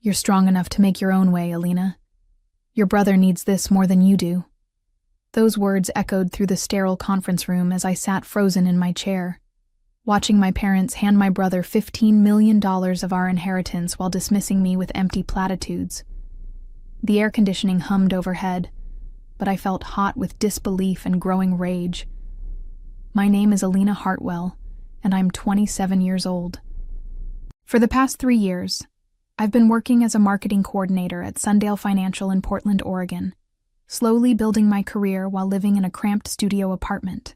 You're strong enough to make your own way, Alina. Your brother needs this more than you do." Those words echoed through the sterile conference room as I sat frozen in my chair, watching my parents hand my brother $15 million of our inheritance while dismissing me with empty platitudes. The air conditioning hummed overhead, but I felt hot with disbelief and growing rage. My name is Alina Hartwell, and I'm 27 years old. For the past 3 years, I've been working as a marketing coordinator at Sundale Financial in Portland, Oregon, slowly building my career while living in a cramped studio apartment.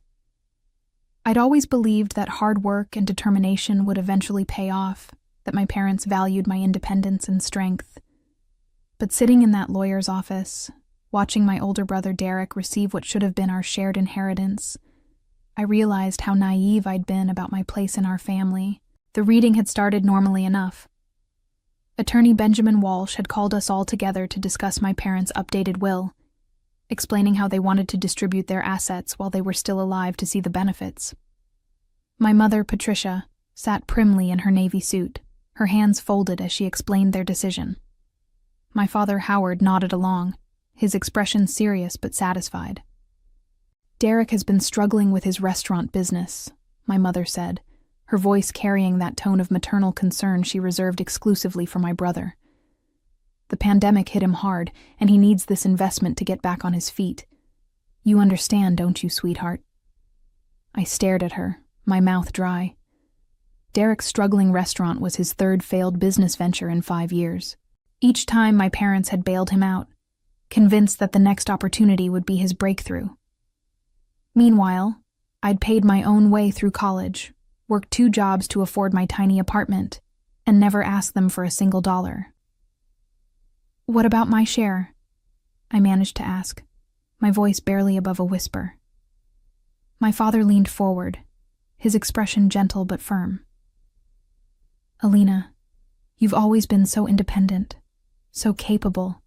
I'd always believed that hard work and determination would eventually pay off, that my parents valued my independence and strength. But sitting in that lawyer's office, watching my older brother Derek receive what should have been our shared inheritance, I realized how naive I'd been about my place in our family. The reading had started normally enough. Attorney Benjamin Walsh had called us all together to discuss my parents' updated will, explaining how they wanted to distribute their assets while they were still alive to see the benefits. My mother, Patricia, sat primly in her navy suit, her hands folded as she explained their decision. My father, Howard, nodded along, his expression serious but satisfied. "Derek has been struggling with his restaurant business," my mother said, her voice carrying that tone of maternal concern she reserved exclusively for my brother. "The pandemic hit him hard, and he needs this investment to get back on his feet. You understand, don't you, sweetheart?" I stared at her, my mouth dry. Derek's struggling restaurant was his third failed business venture in 5 years. Each time my parents had bailed him out, convinced that the next opportunity would be his breakthrough. Meanwhile, I'd paid my own way through college, worked 2 jobs to afford my tiny apartment, and never asked them for a single dollar. "What about my share?" I managed to ask, my voice barely above a whisper. My father leaned forward, his expression gentle but firm. "Alina, you've always been so independent, so capable.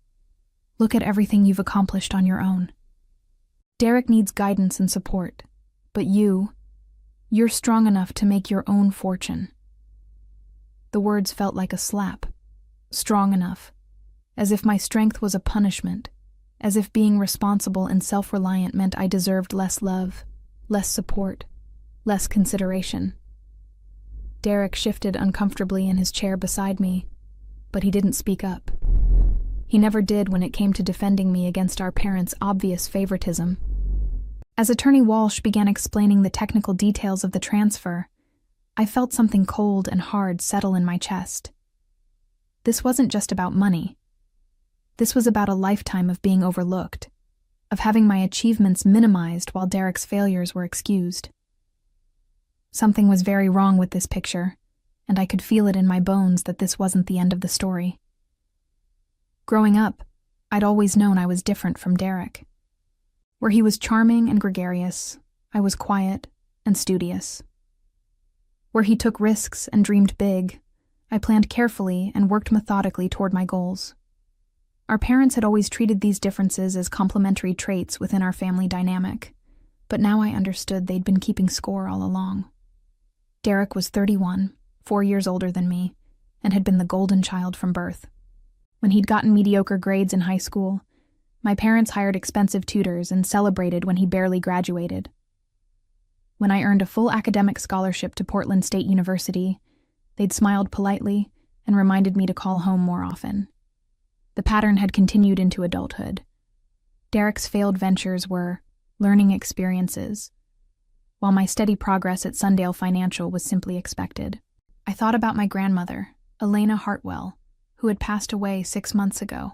Look at everything you've accomplished on your own. Derek needs guidance and support, but you're strong enough to make your own fortune." The words felt like a slap. Strong enough. As if my strength was a punishment. As if being responsible and self-reliant meant I deserved less love, less support, less consideration. Derek shifted uncomfortably in his chair beside me, but he didn't speak up. He never did when it came to defending me against our parents' obvious favoritism. As Attorney Walsh began explaining the technical details of the transfer, I felt something cold and hard settle in my chest. This wasn't just about money. This was about a lifetime of being overlooked, of having my achievements minimized while Derek's failures were excused. Something was very wrong with this picture, and I could feel it in my bones that this wasn't the end of the story. Growing up, I'd always known I was different from Derek. Where he was charming and gregarious, I was quiet and studious. Where he took risks and dreamed big, I planned carefully and worked methodically toward my goals. Our parents had always treated these differences as complementary traits within our family dynamic, but now I understood they'd been keeping score all along. Derek was 31, 4 years older than me, and had been the golden child from birth. When he'd gotten mediocre grades in high school, my parents hired expensive tutors and celebrated when he barely graduated. When I earned a full academic scholarship to Portland State University, they'd smiled politely and reminded me to call home more often. The pattern had continued into adulthood. Derek's failed ventures were learning experiences, while my steady progress at Sundale Financial was simply expected. I thought about my grandmother, Alina Hartwell, who had passed away 6 months ago.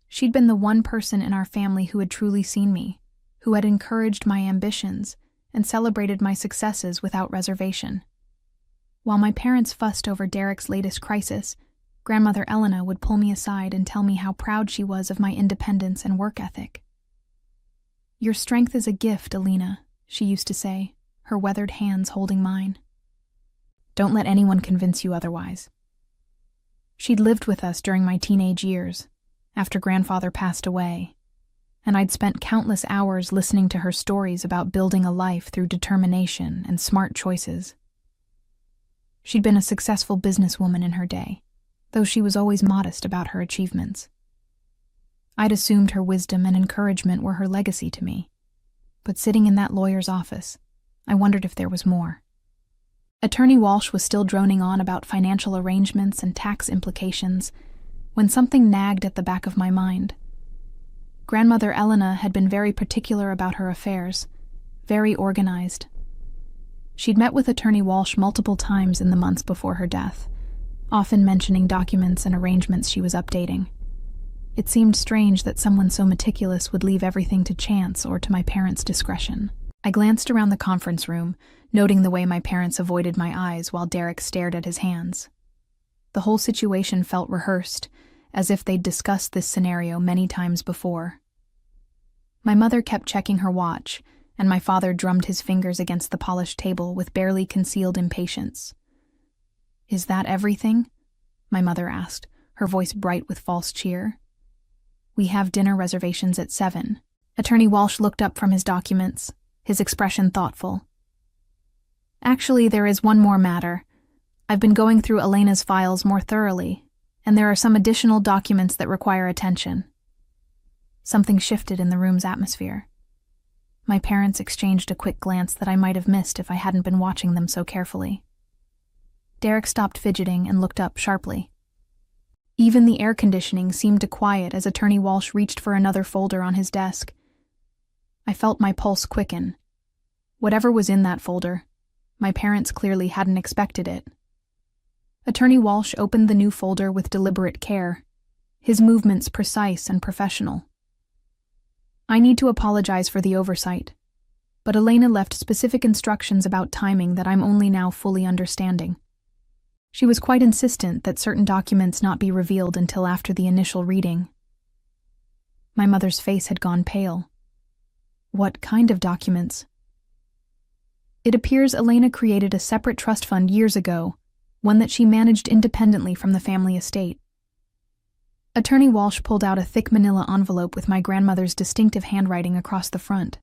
She'd been the one person in our family who had truly seen me, who had encouraged my ambitions and celebrated my successes without reservation. While my parents fussed over Derek's latest crisis, Grandmother Elena would pull me aside and tell me how proud she was of my independence and work ethic. "Your strength is a gift, Alina," she used to say, her weathered hands holding mine. "Don't let anyone convince you otherwise." She'd lived with us during my teenage years, after grandfather passed away, and I'd spent countless hours listening to her stories about building a life through determination and smart choices. She'd been a successful businesswoman in her day, though she was always modest about her achievements. I'd assumed her wisdom and encouragement were her legacy to me, but sitting in that lawyer's office, I wondered if there was more. Attorney Walsh was still droning on about financial arrangements and tax implications when something nagged at the back of my mind. Grandmother Elena had been very particular about her affairs, very organized. She'd met with Attorney Walsh multiple times in the months before her death, often mentioning documents and arrangements she was updating. It seemed strange that someone so meticulous would leave everything to chance or to my parents' discretion. I glanced around the conference room, noting the way my parents avoided my eyes while Derek stared at his hands. The whole situation felt rehearsed, as if they'd discussed this scenario many times before. My mother kept checking her watch, and my father drummed his fingers against the polished table with barely concealed impatience. "Is that everything?" my mother asked, her voice bright with false cheer. "We have dinner reservations at 7. Attorney Walsh looked up from his documents, his expression thoughtful. "Actually, there is one more matter. I've been going through Elena's files more thoroughly, and there are some additional documents that require attention." Something shifted in the room's atmosphere. My parents exchanged a quick glance that I might have missed if I hadn't been watching them so carefully. Derek stopped fidgeting and looked up sharply. Even the air conditioning seemed to quiet as Attorney Walsh reached for another folder on his desk. I felt my pulse quicken. Whatever was in that folder, my parents clearly hadn't expected it. Attorney Walsh opened the new folder with deliberate care, his movements precise and professional. "I need to apologize for the oversight, but Elena left specific instructions about timing that I'm only now fully understanding. She was quite insistent that certain documents not be revealed until after the initial reading." My mother's face had gone pale. "What kind of documents?" "It appears Elena created a separate trust fund years ago, one that she managed independently from the family estate." Attorney Walsh pulled out a thick manila envelope with my grandmother's distinctive handwriting across the front.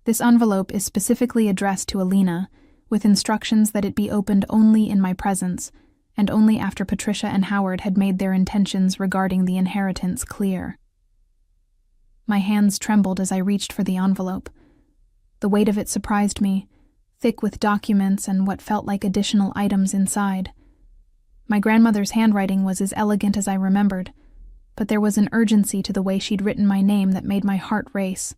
"This envelope is specifically addressed to Elena, with instructions that it be opened only in my presence, and only after Patricia and Howard had made their intentions regarding the inheritance clear." My hands trembled as I reached for the envelope. The weight of it surprised me, thick with documents and what felt like additional items inside. My grandmother's handwriting was as elegant as I remembered, but there was an urgency to the way she'd written my name that made my heart race.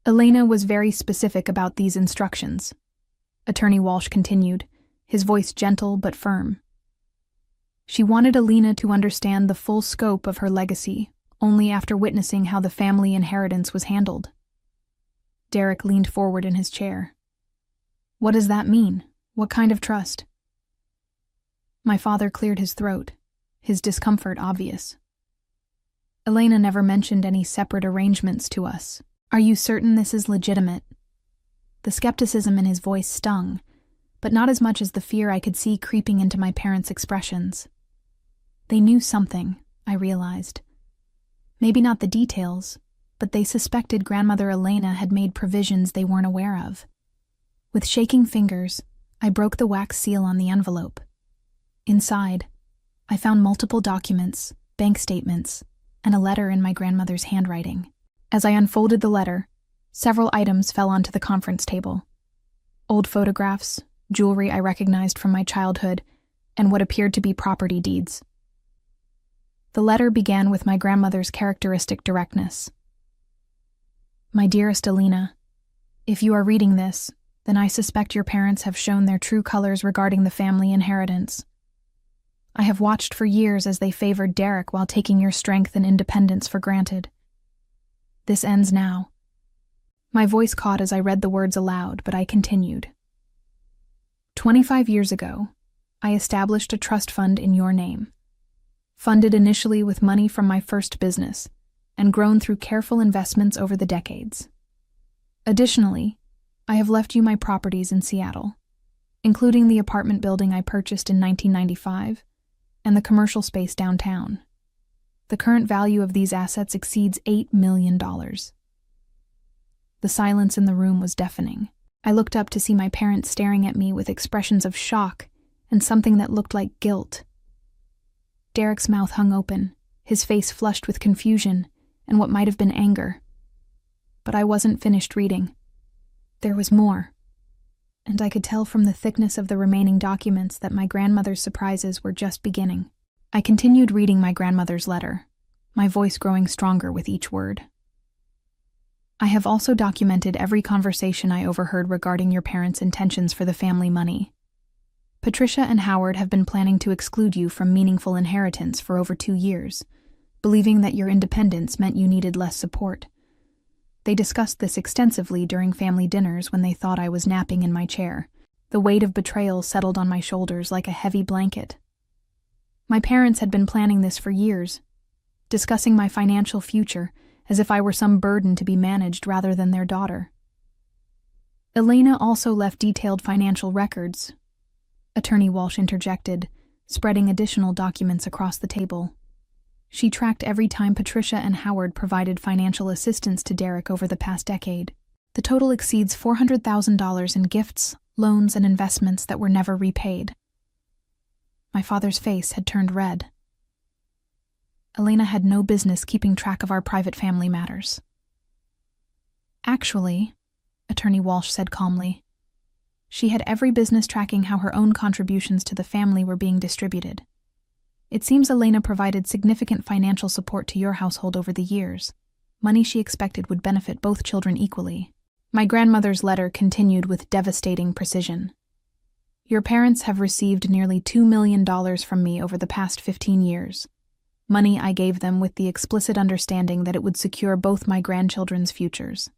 "Elena was very specific about these instructions," Attorney Walsh continued, his voice gentle but firm. "She wanted Elena to understand the full scope of her legacy only after witnessing how the family inheritance was handled." Derek leaned forward in his chair. "What does that mean? What kind of trust?" My father cleared his throat, his discomfort obvious. "Elena never mentioned any separate arrangements to us. Are you certain this is legitimate?" The skepticism in his voice stung, but not as much as the fear I could see creeping into my parents' expressions. They knew something, I realized. Maybe not the details, but they suspected Grandmother Elena had made provisions they weren't aware of. With shaking fingers, I broke the wax seal on the envelope. Inside, I found multiple documents, bank statements, and a letter in my grandmother's handwriting. As I unfolded the letter, several items fell onto the conference table. Old photographs, jewelry I recognized from my childhood, and what appeared to be property deeds. The letter began with my grandmother's characteristic directness. "My dearest Elena, if you are reading this, then I suspect your parents have shown their true colors regarding the family inheritance. I have watched for years as they favored Derek while taking your strength and independence for granted. This ends now." My voice caught as I read the words aloud, but I continued. 25 years ago, I established a trust fund in your name, funded initially with money from my first business, and grown through careful investments over the decades. Additionally, I have left you my properties in Seattle, including the apartment building I purchased in 1995 and the commercial space downtown. The current value of these assets exceeds $8 million. The silence in the room was deafening. I looked up to see my parents staring at me with expressions of shock and something that looked like guilt. Derek's mouth hung open, his face flushed with confusion and what might have been anger. But I wasn't finished reading. There was more, and I could tell from the thickness of the remaining documents that my grandmother's surprises were just beginning. I continued reading my grandmother's letter, my voice growing stronger with each word. I have also documented every conversation I overheard regarding your parents' intentions for the family money. Patricia and Howard have been planning to exclude you from meaningful inheritance for over 2 years, believing that your independence meant you needed less support. They discussed this extensively during family dinners when they thought I was napping in my chair. The weight of betrayal settled on my shoulders like a heavy blanket. My parents had been planning this for years, discussing my financial future as if I were some burden to be managed rather than their daughter. Elena also left detailed financial records. Attorney Walsh interjected, spreading additional documents across the table. She tracked every time Patricia and Howard provided financial assistance to Derek over the past decade. The total exceeds $400,000 in gifts, loans, and investments that were never repaid. My father's face had turned red. Elena had no business keeping track of our private family matters. Actually, Attorney Walsh said calmly, she had every business tracking how her own contributions to the family were being distributed. It seems Elena provided significant financial support to your household over the years, money she expected would benefit both children equally. My grandmother's letter continued with devastating precision. Your parents have received nearly $2 million from me over the past 15 years. Money I gave them with the explicit understanding that it would secure both my grandchildren's futures.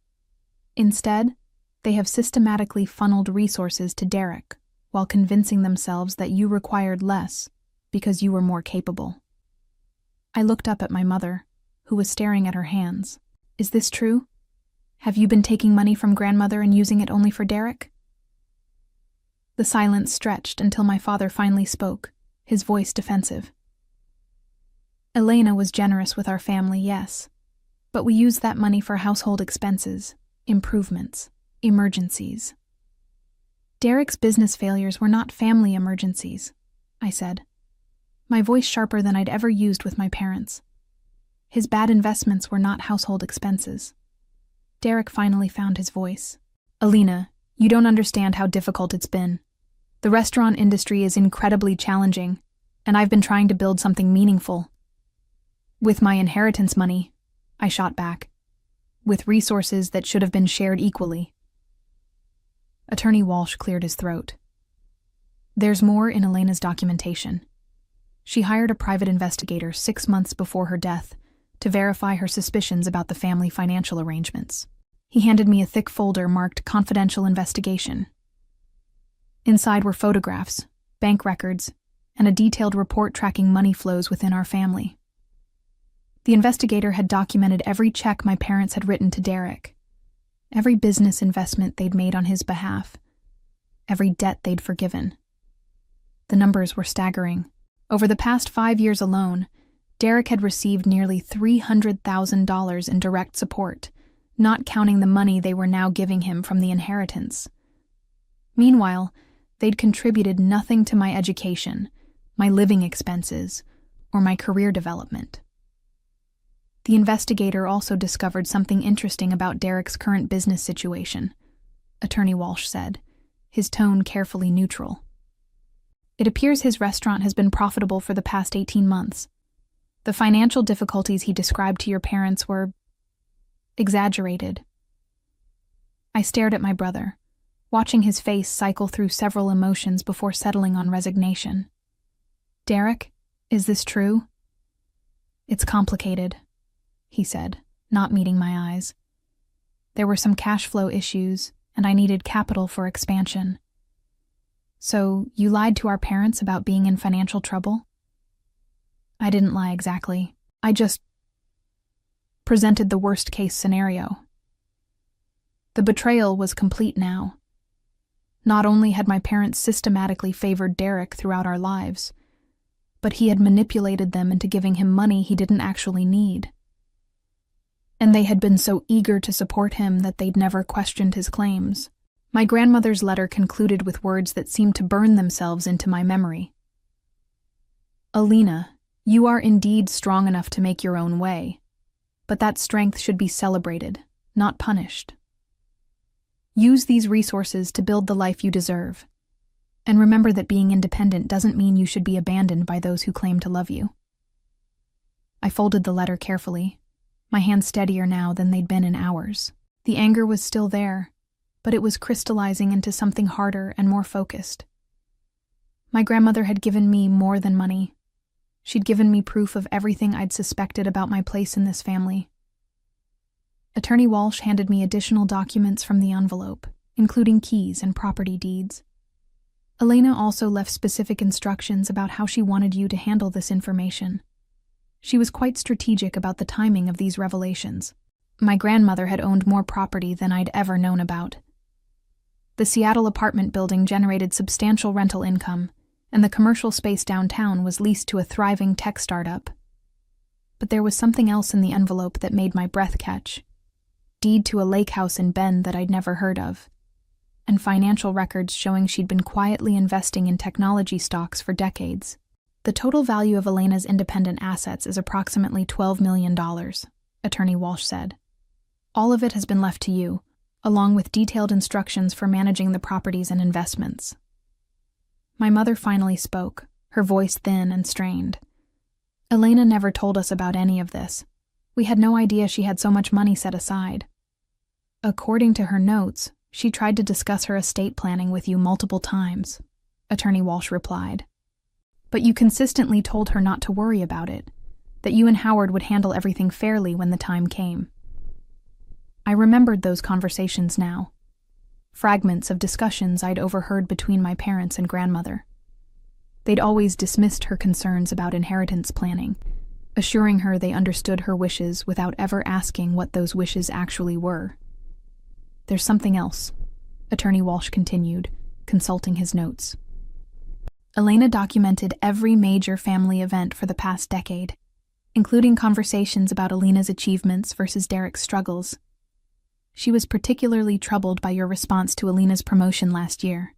Instead, they have systematically funneled resources to Derek, while convincing themselves that you required less because you were more capable. I looked up at my mother, who was staring at her hands. Is this true? Have you been taking money from grandmother and using it only for Derek? The silence stretched until my father finally spoke, his voice defensive. Elena was generous with our family, yes, but we used that money for household expenses, improvements, emergencies. Derek's business failures were not family emergencies, I said, my voice sharper than I'd ever used with my parents. His bad investments were not household expenses. Derek finally found his voice. Elena, you don't understand how difficult it's been. The restaurant industry is incredibly challenging, and I've been trying to build something meaningful. With my inheritance money, I shot back, with resources that should have been shared equally. Attorney Walsh cleared his throat. There's more in Elena's documentation. She hired a private investigator 6 months before her death to verify her suspicions about the family financial arrangements. He handed me a thick folder marked Confidential Investigation. Inside were photographs, bank records, and a detailed report tracking money flows within our family. The investigator had documented every check my parents had written to Derek, every business investment they'd made on his behalf, every debt they'd forgiven. The numbers were staggering. Over the past 5 years alone, Derek had received nearly $300,000 in direct support, not counting the money they were now giving him from the inheritance. Meanwhile, they'd contributed nothing to my education, my living expenses, or my career development. The investigator also discovered something interesting about Derek's current business situation, Attorney Walsh said, his tone carefully neutral. It appears his restaurant has been profitable for the past 18 months. The financial difficulties he described to your parents were exaggerated. I stared at my brother, watching his face cycle through several emotions before settling on resignation. Derek, is this true? It's complicated, he said, not meeting my eyes. There were some cash flow issues, and I needed capital for expansion. So, you lied to our parents about being in financial trouble? I didn't lie exactly. I just presented the worst-case scenario. The betrayal was complete now. Not only had my parents systematically favored Derek throughout our lives, but he had manipulated them into giving him money he didn't actually need. And they had been so eager to support him that they'd never questioned his claims. My grandmother's letter concluded with words that seemed to burn themselves into my memory. Elena, You are indeed strong enough to make your own way, but that strength should be celebrated, not punished. Use these resources to build the life you deserve, and remember that being independent doesn't mean you should be abandoned by those who claim to love you. I folded the letter carefully, my hands steadier now than they'd been in hours. The anger was still there, but it was crystallizing into something harder and more focused. My grandmother had given me more than money. She'd given me proof of everything I'd suspected about my place in this family. Attorney Walsh handed me additional documents from the envelope, including keys and property deeds. Elena also left specific instructions about how she wanted you to handle this information. She was quite strategic about the timing of these revelations. My grandmother had owned more property than I'd ever known about. The Seattle apartment building generated substantial rental income, and the commercial space downtown was leased to a thriving tech startup. But there was something else in the envelope that made my breath catch. Deed to a lake house in Bend that I'd never heard of, and financial records showing she'd been quietly investing in technology stocks for decades. The total value of Elena's independent assets is approximately $12 million, Attorney Walsh said. All of it has been left to you, along with detailed instructions for managing the properties and investments. My mother finally spoke, her voice thin and strained. Elena never told us about any of this. We had no idea she had so much money set aside. According to her notes, she tried to discuss her estate planning with you multiple times, Attorney Walsh replied. But you consistently told her not to worry about it, that you and Howard would handle everything fairly when the time came. I remembered those conversations now. Fragments of discussions I'd overheard between my parents and grandmother. They'd always dismissed her concerns about inheritance planning, assuring her they understood her wishes without ever asking what those wishes actually were. There's something else, Attorney Walsh continued, consulting his notes. Elena documented every major family event for the past decade, including conversations about Elena's achievements versus Derek's struggles. She was particularly troubled by your response to Elena's promotion last year.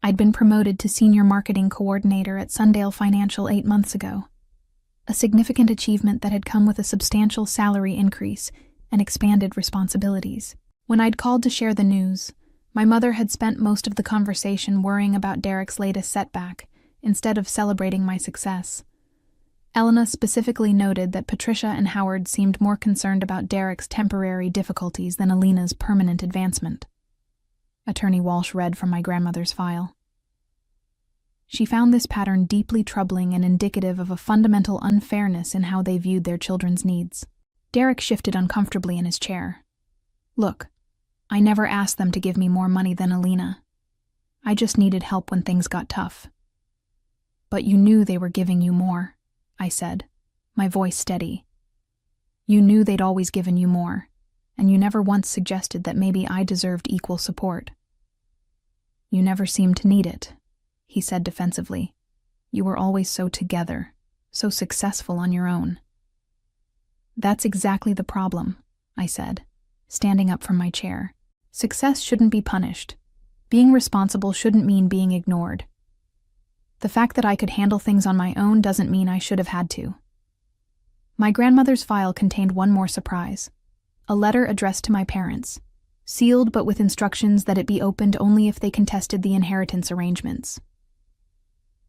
I'd been promoted to Senior Marketing Coordinator at Sundale Financial 8 months ago, a significant achievement that had come with a substantial salary increase and expanded responsibilities. When I'd called to share the news, my mother had spent most of the conversation worrying about Derek's latest setback, instead of celebrating my success. Elena specifically noted that Patricia and Howard seemed more concerned about Derek's temporary difficulties than Elena's permanent advancement. Attorney Walsh read from my grandmother's file. She found this pattern deeply troubling and indicative of a fundamental unfairness in how they viewed their children's needs. Derek shifted uncomfortably in his chair. Look, I never asked them to give me more money than Elena. I just needed help when things got tough. But you knew they were giving you more, I said, my voice steady. You knew they'd always given you more, and you never once suggested that maybe I deserved equal support. You never seemed to need it, he said defensively. You were always so together, so successful on your own. That's exactly the problem, I said, standing up from my chair. Success shouldn't be punished. Being responsible shouldn't mean being ignored. The fact that I could handle things on my own doesn't mean I should have had to. My grandmother's file contained one more surprise. A letter addressed to my parents, sealed but with instructions that it be opened only if they contested the inheritance arrangements.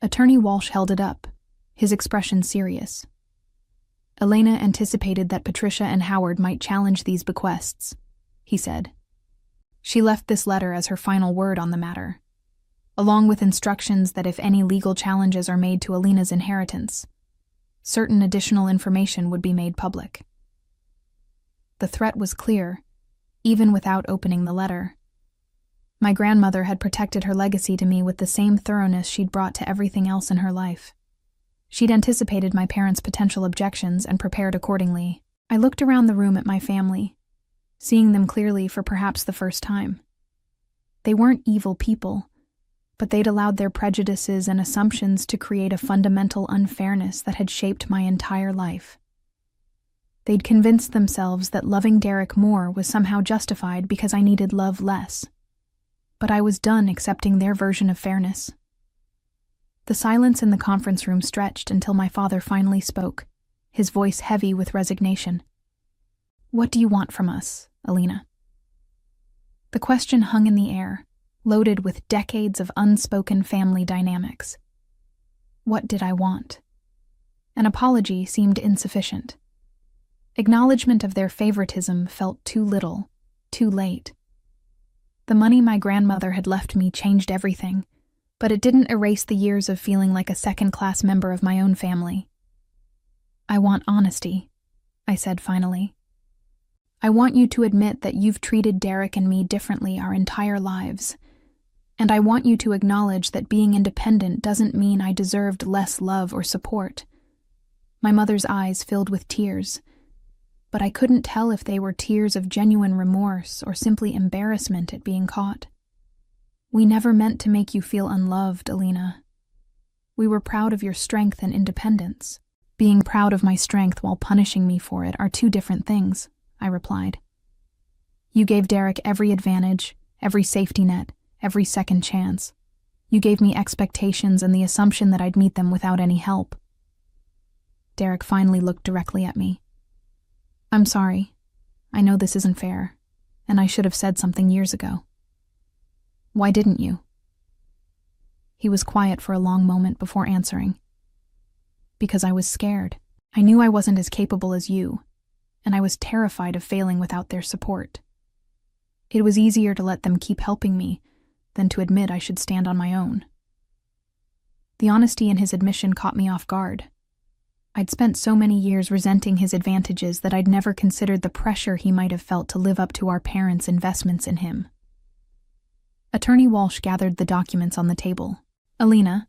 Attorney Walsh held it up, his expression serious. Elena anticipated that Patricia and Howard might challenge these bequests, he said. She left this letter as her final word on the matter, along with instructions that if any legal challenges are made to Elena's inheritance, certain additional information would be made public. The threat was clear, even without opening the letter. My grandmother had protected her legacy to me with the same thoroughness she'd brought to everything else in her life. She'd anticipated my parents' potential objections and prepared accordingly. I looked around the room at my family, seeing them clearly for perhaps the first time. They weren't evil people, but they'd allowed their prejudices and assumptions to create a fundamental unfairness that had shaped my entire life. They'd convinced themselves that loving Derek more was somehow justified because I needed love less. But I was done accepting their version of fairness. The silence in the conference room stretched until my father finally spoke, his voice heavy with resignation. "What do you want from us, Alina?" The question hung in the air, loaded with decades of unspoken family dynamics. What did I want? An apology seemed insufficient. Acknowledgement of their favoritism felt too little, too late. The money my grandmother had left me changed everything, but it didn't erase the years of feeling like a second-class member of my own family. "I want honesty," I said finally. "I want you to admit that you've treated Derek and me differently our entire lives. And I want you to acknowledge that being independent doesn't mean I deserved less love or support." My mother's eyes filled with tears, but I couldn't tell if they were tears of genuine remorse or simply embarrassment at being caught. "We never meant to make you feel unloved, Alina. We were proud of your strength and independence. Being proud of my strength while punishing me for it are two different things," I replied. "You gave Derek every advantage, every safety net, every second chance. You gave me expectations and the assumption that I'd meet them without any help." Derek finally looked directly at me. "I'm sorry. I know this isn't fair, and I should have said something years ago." "Why didn't you?" He was quiet for a long moment before answering. "Because I was scared. I knew I wasn't as capable as you, and I was terrified of failing without their support. It was easier to let them keep helping me than to admit I should stand on my own." The honesty in his admission caught me off guard. I'd spent so many years resenting his advantages that I'd never considered the pressure he might have felt to live up to our parents' investments in him. Attorney Walsh gathered the documents on the table. "Alina,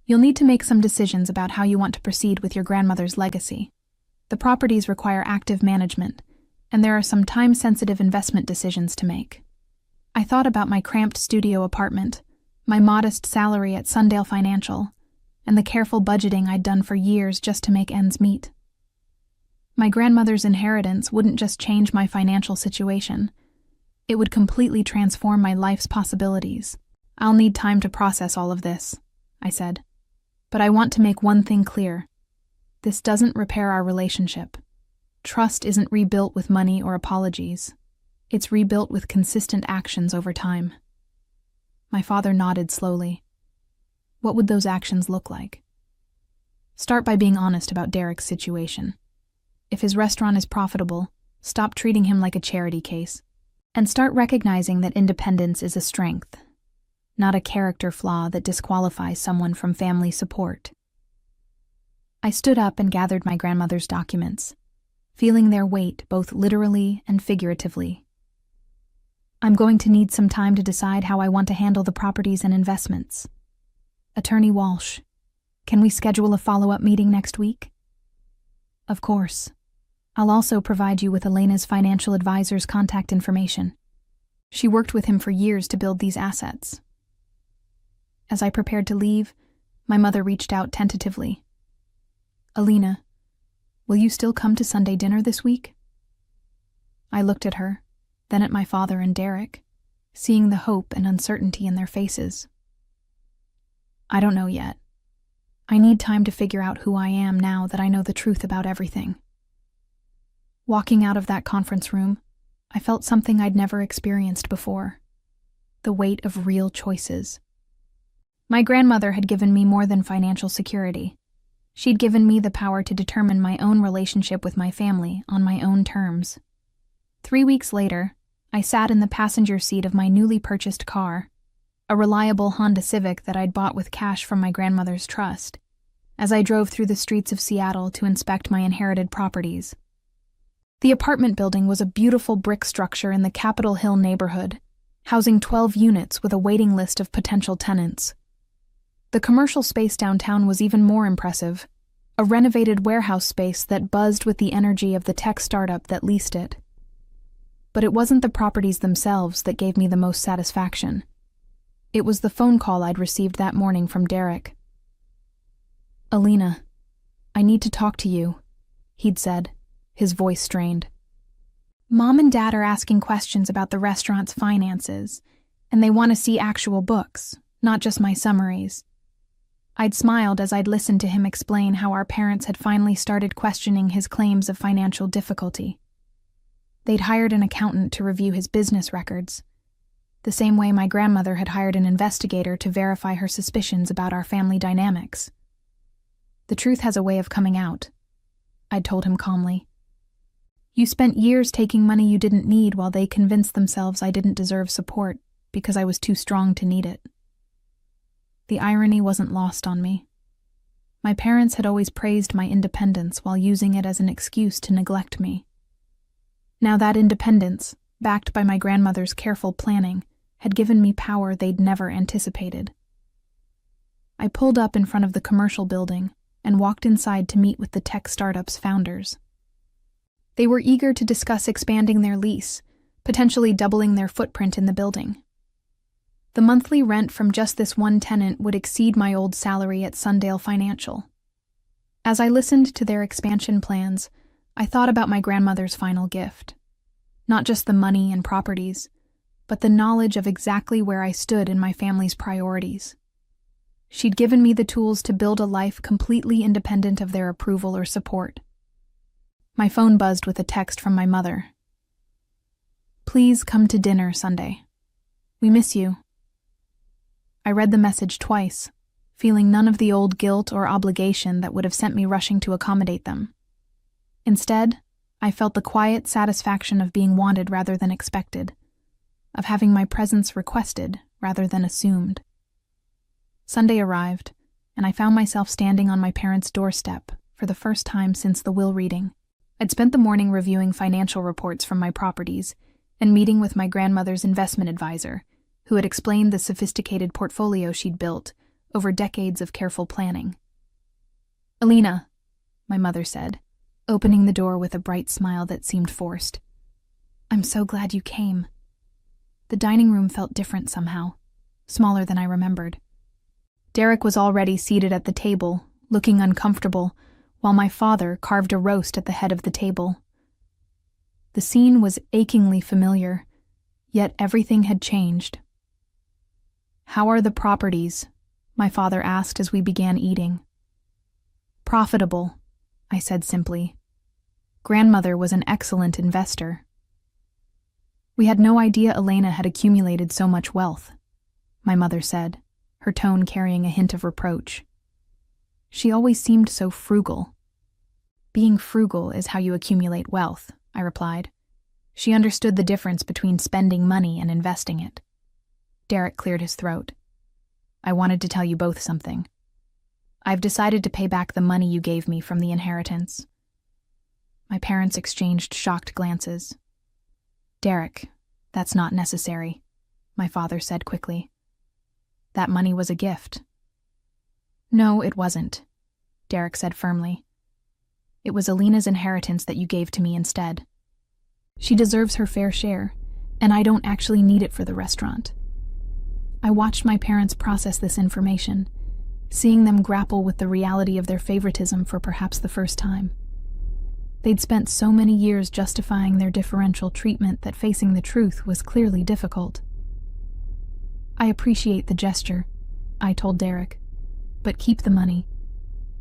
you'll need to make some decisions about how you want to proceed with your grandmother's legacy. The properties require active management, and there are some time-sensitive investment decisions to make." I thought about my cramped studio apartment, my modest salary at Sundale Financial, and the careful budgeting I'd done for years just to make ends meet. My grandmother's inheritance wouldn't just change my financial situation. It would completely transform my life's possibilities. "I'll need time to process all of this," I said. "But I want to make one thing clear. This doesn't repair our relationship. Trust isn't rebuilt with money or apologies. It's rebuilt with consistent actions over time." My father nodded slowly. "What would those actions look like?" "Start by being honest about Derek's situation. If his restaurant is profitable, stop treating him like a charity case. And start recognizing that independence is a strength, not a character flaw that disqualifies someone from family support." I stood up and gathered my grandmother's documents, feeling their weight both literally and figuratively. "I'm going to need some time to decide how I want to handle the properties and investments. Attorney Walsh, can we schedule a follow-up meeting next week?" "Of course. I'll also provide you with Elena's financial advisor's contact information. She worked with him for years to build these assets." As I prepared to leave, my mother reached out tentatively. "Alina, will you still come to Sunday dinner this week?" I looked at her, then at my father and Derek, seeing the hope and uncertainty in their faces. "I don't know yet. I need time to figure out who I am now that I know the truth about everything." Walking out of that conference room, I felt something I'd never experienced before: the weight of real choices. My grandmother had given me more than financial security. She'd given me the power to determine my own relationship with my family on my own terms. 3 weeks later, I sat in the passenger seat of my newly purchased car, a reliable Honda Civic that I'd bought with cash from my grandmother's trust, as I drove through the streets of Seattle to inspect my inherited properties. The apartment building was a beautiful brick structure in the Capitol Hill neighborhood, housing 12 units with a waiting list of potential tenants. The commercial space downtown was even more impressive, a renovated warehouse space that buzzed with the energy of the tech startup that leased it. But it wasn't the properties themselves that gave me the most satisfaction. It was the phone call I'd received that morning from Derek. "Alina, I need to talk to you," he'd said, his voice strained. "Mom and Dad are asking questions about the restaurant's finances, and they want to see actual books, not just my summaries. I'd smiled as I'd listened to him explain how our parents had finally started questioning his claims of financial difficulty. They'd hired an accountant to review his business records, the same way my grandmother had hired an investigator to verify her suspicions about our family dynamics. The truth has a way of coming out, I'd told him calmly. You spent years taking money you didn't need while they convinced themselves I didn't deserve support because I was too strong to need it. The irony wasn't lost on me. My parents had always praised my independence while using it as an excuse to neglect me. Now that independence, backed by my grandmother's careful planning, had given me power they'd never anticipated. I pulled up in front of the commercial building and walked inside to meet with the tech startup's founders. They were eager to discuss expanding their lease, potentially doubling their footprint in the building. The monthly rent from just this one tenant would exceed my old salary at Sundale Financial. As I listened to their expansion plans, I thought about my grandmother's final gift. Not just the money and properties, but the knowledge of exactly where I stood in my family's priorities. She'd given me the tools to build a life completely independent of their approval or support. My phone buzzed with a text from my mother. Please come to dinner Sunday. We miss you. I read the message twice, feeling none of the old guilt or obligation that would have sent me rushing to accommodate them. Instead, I felt the quiet satisfaction of being wanted rather than expected, of having my presence requested rather than assumed. Sunday arrived, and I found myself standing on my parents' doorstep for the first time since the will reading. I'd spent the morning reviewing financial reports from my properties and meeting with my grandmother's investment advisor, who had explained the sophisticated portfolio she'd built over decades of careful planning. Alina, my mother said, opening the door with a bright smile that seemed forced. I'm so glad you came. The dining room felt different somehow, smaller than I remembered. Derek was already seated at the table, looking uncomfortable, while my father carved a roast at the head of the table. The scene was achingly familiar, yet everything had changed. How are the properties? My father asked as we began eating. Profitable, I said simply. Grandmother was an excellent investor. We had no idea Elena had accumulated so much wealth, my mother said, her tone carrying a hint of reproach. She always seemed so frugal. Being frugal is how you accumulate wealth, I replied. She understood the difference between spending money and investing it. Derek cleared his throat. I wanted to tell you both something. I've decided to pay back the money you gave me from the inheritance. My parents exchanged shocked glances. Derek, that's not necessary, my father said quickly. That money was a gift. No, it wasn't, Derek said firmly. It was Alina's inheritance that you gave to me instead. She deserves her fair share, and I don't actually need it for the restaurant. I watched my parents process this information, seeing them grapple with the reality of their favoritism for perhaps the first time. They'd spent so many years justifying their differential treatment that facing the truth was clearly difficult. I appreciate the gesture, I told Derek, but keep the money.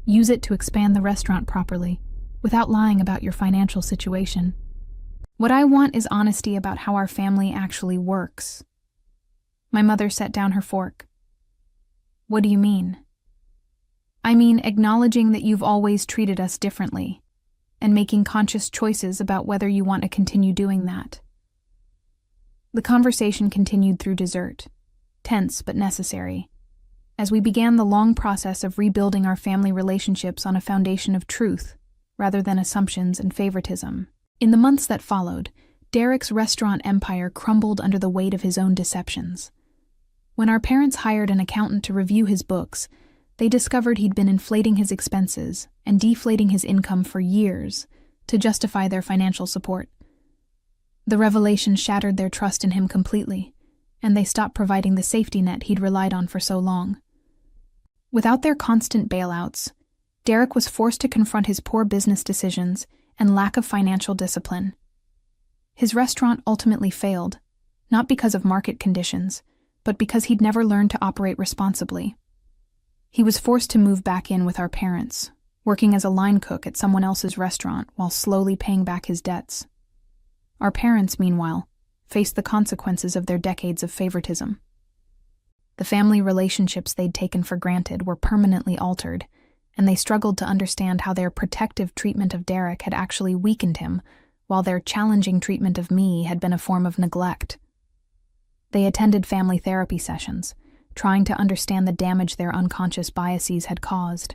Use it to expand the restaurant properly, without lying about your financial situation. What I want is honesty about how our family actually works. My mother set down her fork. What do you mean? I mean acknowledging that you've always treated us differently, and making conscious choices about whether you want to continue doing that. The conversation continued through dessert, tense but necessary, as we began the long process of rebuilding our family relationships on a foundation of truth, rather than assumptions and favoritism. In the months that followed, Derek's restaurant empire crumbled under the weight of his own deceptions. When our parents hired an accountant to review his books, they discovered he'd been inflating his expenses and deflating his income for years to justify their financial support. The revelation shattered their trust in him completely, and they stopped providing the safety net he'd relied on for so long. Without their constant bailouts, Derek was forced to confront his poor business decisions and lack of financial discipline. His restaurant ultimately failed, not because of market conditions, but because he'd never learned to operate responsibly. He was forced to move back in with our parents, working as a line cook at someone else's restaurant while slowly paying back his debts. Our parents, meanwhile, faced the consequences of their decades of favoritism. The family relationships they'd taken for granted were permanently altered, and they struggled to understand how their protective treatment of Derek had actually weakened him, while their challenging treatment of me had been a form of neglect. They attended family therapy sessions, trying to understand the damage their unconscious biases had caused.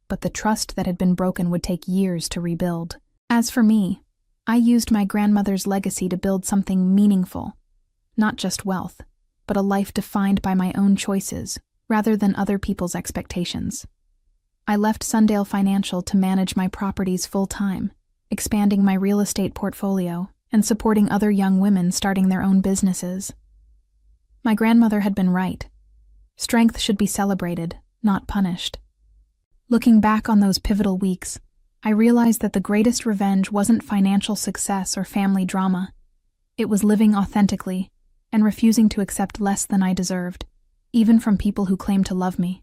But the trust that had been broken would take years to rebuild. As for me, I used my grandmother's legacy to build something meaningful, not just wealth, but a life defined by my own choices, rather than other people's expectations. I left Sundale Financial to manage my properties full-time, expanding my real estate portfolio and supporting other young women starting their own businesses. My grandmother had been right. Strength should be celebrated, not punished. Looking back on those pivotal weeks, I realized that the greatest revenge wasn't financial success or family drama. It was living authentically and refusing to accept less than I deserved, even from people who claimed to love me.